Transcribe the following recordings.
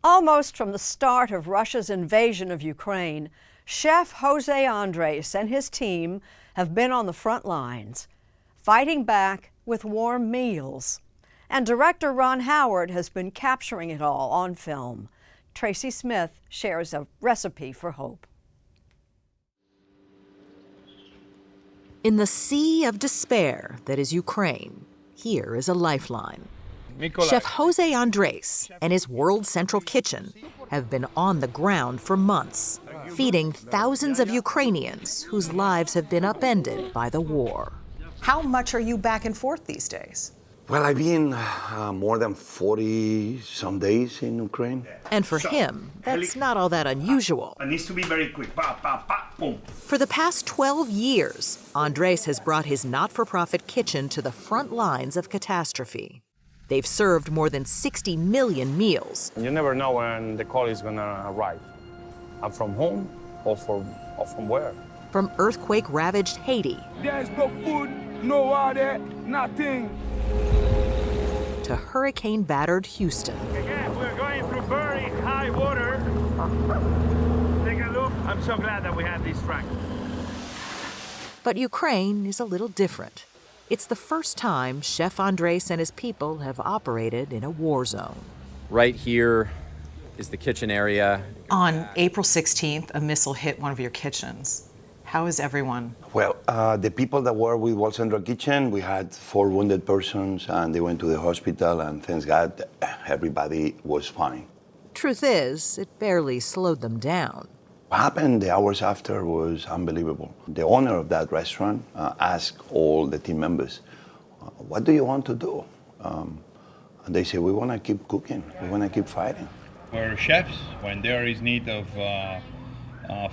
Almost from the start of Russia's invasion of Ukraine, Chef José Andrés and his team have been on the front lines, fighting back with warm meals. And director Ron Howard has been capturing it all on film. Tracy Smith shares a recipe for hope. In the sea of despair that is Ukraine, here is a lifeline. Chef José Andrés and his World Central Kitchen have been on the ground for months, feeding thousands of Ukrainians whose lives have been upended by the war. How much are you back and forth these days? Well, I've been more than 40-some days in Ukraine. And for him, that's not all that unusual. It needs to be very quick. Pa, pa, pa, boom. For the past 12 years, Andrés has brought his not-for-profit kitchen to the front lines of catastrophe. They've served more than 60 million meals. You never know when the call is gonna arrive. I'm from home or from where? From earthquake-ravaged Haiti. There's no food, no water, nothing. To hurricane-battered Houston. Again, we're going through very high water. Take a look. I'm so glad that we had this track. But Ukraine is a little different. It's the first time Chef Andrés and his people have operated in a war zone. Right here is the kitchen area. On April 16th, a missile hit one of your kitchens. How is everyone? Well, the people that were with World Central Kitchen, we had 4 wounded persons, and they went to the hospital, and thank God, everybody was fine. Truth is, it barely slowed them down. What happened the hours after was unbelievable. The owner of that restaurant asked all the team members, what do you want to do? And they said, we want to keep cooking. We want to keep fighting. We're chefs. When there is need of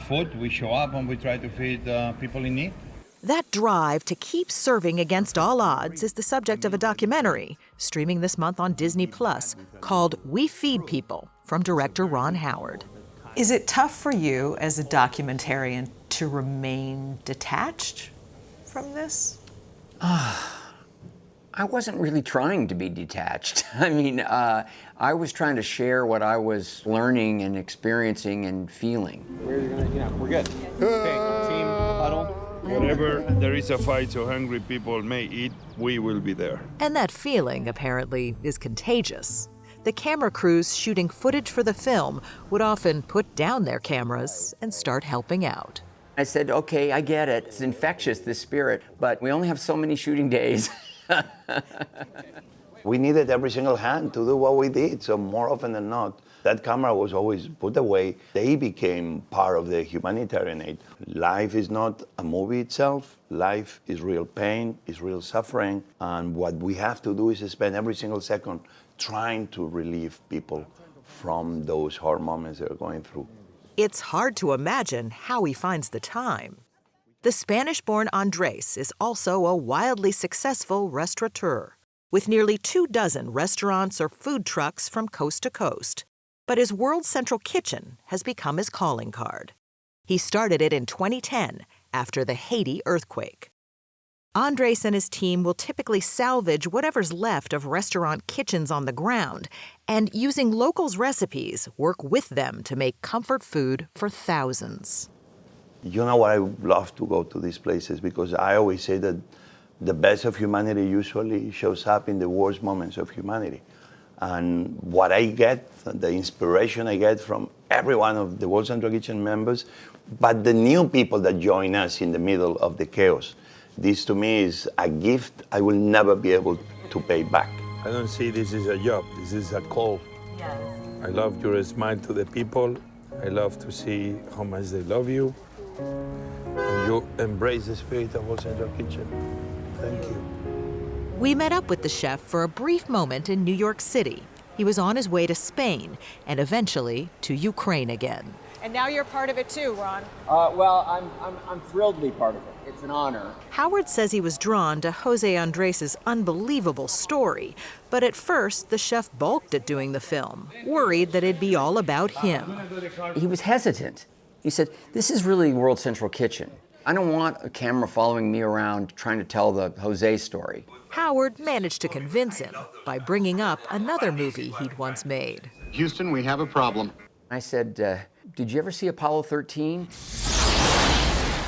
food, we show up and we try to feed people in need. That drive to keep serving against all odds is the subject of a documentary streaming this month on Disney Plus called We Feed People from director Ron Howard. Is it tough for you as a documentarian to remain detached from this? I wasn't really trying to be detached. I mean, I was trying to share what I was learning and experiencing and feeling. We're good. Okay, team huddle. Whenever there is a fight so hungry people may eat, we will be there. And that feeling, apparently, is contagious. The camera crews shooting footage for the film would often put down their cameras and start helping out. I said, okay, I get it. It's infectious, this spirit, but we only have so many shooting days. We needed every single hand to do what we did, so more often than not, that camera was always put away. They became part of the humanitarian aid. Life is not a movie itself. Life is real pain, is real suffering, and what we have to do is spend every single second trying to relieve people from those hard moments they're going through. It's hard to imagine how he finds the time. The Spanish-born Andrés is also a wildly successful restaurateur, with nearly 24 restaurants or food trucks from coast to coast. But his World Central Kitchen has become his calling card. He started it in 2010 after the Haiti earthquake. Andrés and his team will typically salvage whatever's left of restaurant kitchens on the ground and, using locals' recipes, work with them to make comfort food for thousands. You know what, I love to go to these places because I always say that the best of humanity usually shows up in the worst moments of humanity. And what I get, the inspiration I get from every one of the World Central Kitchen members, but the new people that join us in the middle of the chaos, this to me is a gift I will never be able to pay back. I don't see this as a job, this is a call. Yes. I love your smile to the people. I love to see how much they love you. And you embrace the spirit of World Central Kitchen. Thank you. We met up with the chef for a brief moment in New York City. He was on his way to Spain and eventually to Ukraine again. And now you're part of it too, Ron. Well, I'm thrilled to be part of it. It's an honor. Howard says he was drawn to José Andrés' unbelievable story, but at first the chef balked at doing the film, worried that it'd be all about him. He was hesitant. He said, this is really World Central Kitchen. I don't want a camera following me around trying to tell the Jose story. Howard managed to convince him by bringing up another movie he'd once made. Houston, we have a problem. I said, did you ever see Apollo 13?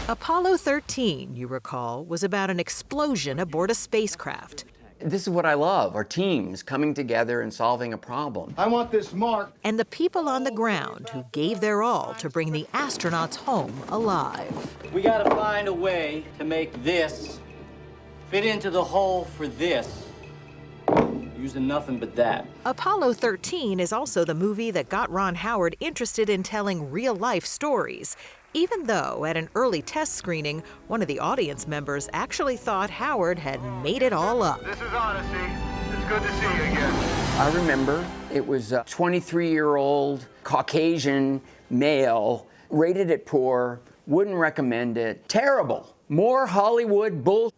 Apollo 13, you recall, was about an explosion aboard a spacecraft. This is what I love, our teams coming together and solving a problem. I want this marked. And the people on the ground who gave their all to bring the astronauts home alive. We gotta find a way to make this fit into the hole for this, using nothing but that. Apollo 13 is also the movie that got Ron Howard interested in telling real-life stories, even though at an early test screening, one of the audience members actually thought Howard had made it all up. This is Odyssey. It's good to see you again. I remember it was a 23-year-old Caucasian male, rated it poor, wouldn't recommend it, terrible. More Hollywood bull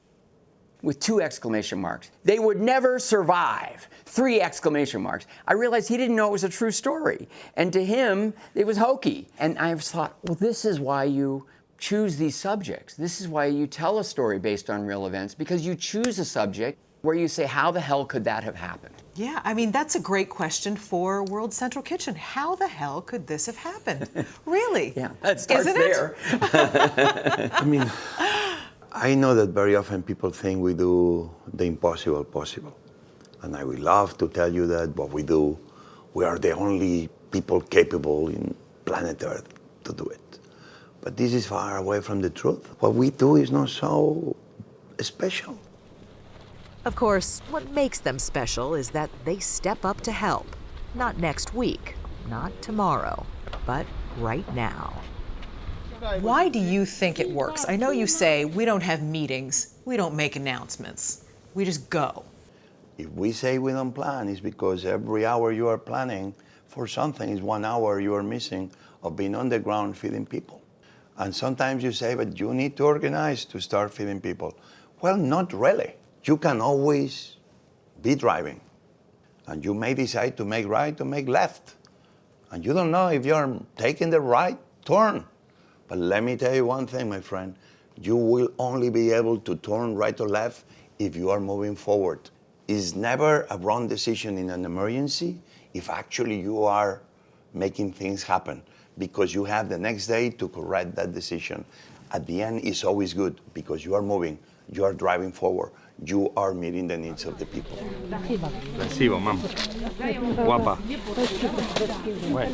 with 2 exclamation marks. They would never survive. 3 exclamation marks. I realized he didn't know it was a true story. And to him, it was hokey. And I thought, well, this is why you choose these subjects. This is why you tell a story based on real events, because you choose a subject where you say, how the hell could that have happened? Yeah, I mean, that's a great question for World Central Kitchen. How the hell could this have happened? Really? Yeah, it starts Isn't there. I mean, I know that very often people think we do the impossible possible. And I would love to tell you that what we do, we are the only people capable in planet Earth to do it. But this is far away from the truth. What we do is not so special. Of course, what makes them special is that they step up to help. Not next week, not tomorrow, but right now. Why do you think it works? I know you say we don't have meetings, we don't make announcements, we just go. If we say we don't plan, it's because every hour you are planning for something is 1 hour you are missing of being on the ground feeding people. And sometimes you say, but you need to organize to start feeding people. Well, not really. You can always be driving. And you may decide to make right or make left. And you don't know if you're taking the right turn. But let me tell you one thing, my friend. You will only be able to turn right or left if you are moving forward. It's never a wrong decision in an emergency if actually you are making things happen, because you have the next day to correct that decision. At the end, it's always good because you are moving, you are driving forward, you are meeting the needs of the people. Recibo, mam. Guapa. Wait.